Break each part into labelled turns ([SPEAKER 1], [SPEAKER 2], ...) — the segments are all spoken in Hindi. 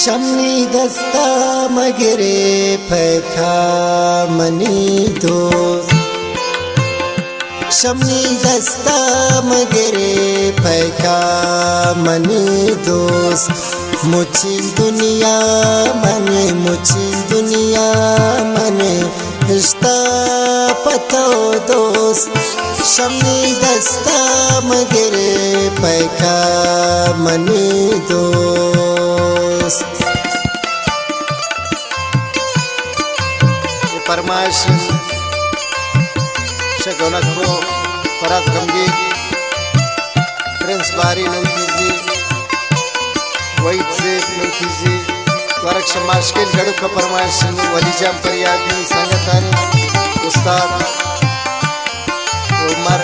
[SPEAKER 1] शमनी दस्ता मगरे पैखा मनी दोस्त शमनी दस्ता मगरे पैखा मनी दोस्त मुझी दुनिया मने रिश्ता पतो दोस्त शमनी दस्ता मगरे पैखा मनी दोस्त फरमाइश शगोनक को फरात गमगीर प्रिंस बारी नौकीजी वहीद से नौकीजी वारक शमाशकिल गड़ू का फरमाइश वलीजा फरियादी संगतानी उस्ताद उमर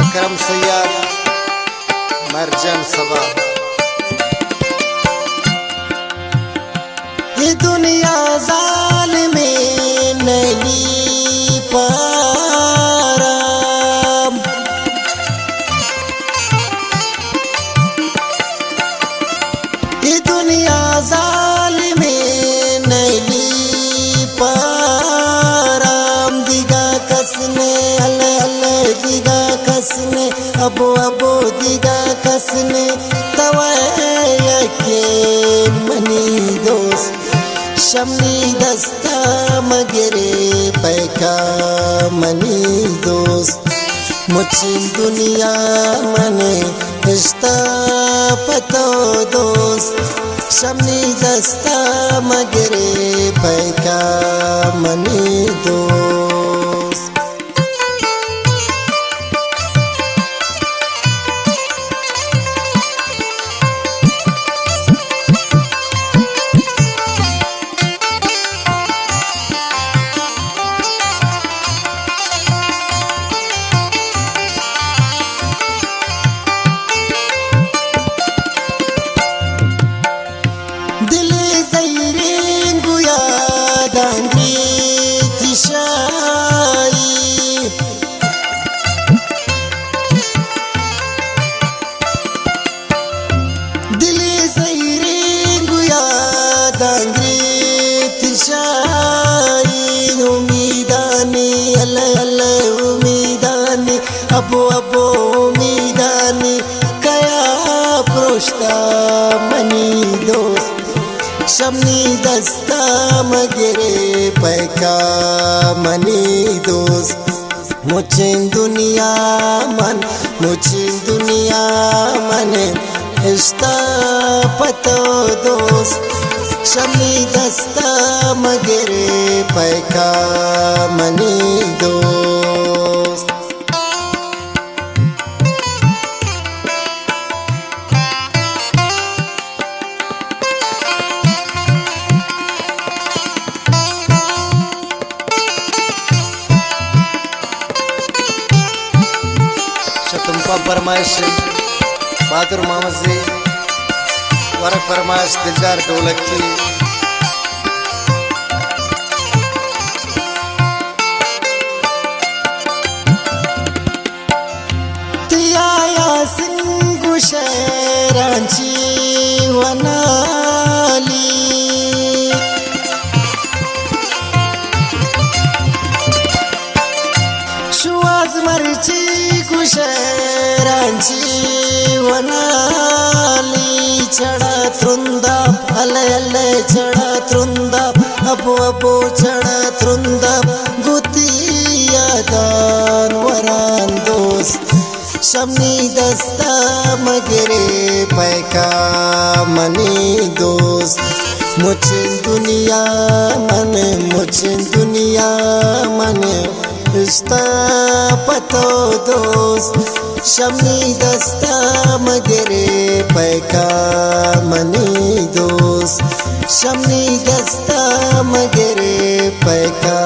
[SPEAKER 1] अकरम सैयाद मरजन सबा ये दुनिया ज़ालिमे नहीं पारा ये दुनिया ज़ालिमे नहीं पारा दिगा कसने अल्ले अल्ले दिगा कसने अबो अबो दिगा कसने तवाया के मनी दोस्त शमनी दस्ता मगरे पैका मनी दोस्त मुझी दुनिया मने रिश्ता पतो दोस्त शमनी दस्ता मगरे पैका मनी दोस्त अबो अबो उम्मीदानी कया प्रोष्टा मनी दोस्त शमनी दस्ता मगरे पैका मनी दोस्त मुझे दुनिया मने रिश्ता पतो दोस्त शमनी दस्ता मगरे पैका मनी दोस्त शतुम्पा फरमाइश बहादुर मोहम्मद जी वरक फरमाइश दिलदार ढोलकी तियाया सिंगु शहरांची वनाली शुआज मरची कुशरांची वनाली चढ़ा त्रुंदा अले अले चढ़ा त्रुंदा अबो अबो चढ़ा त्रुंदा गुतिया दान वरान दोस्त शमनी दस्ता मगरे पैका मनी दोस्त मुझे दुनिया मने रिश्ता पतो दोस्त शमनी दस्ता मगरे पैका मनी दोस्त शमनी दस्ता मगरे पैका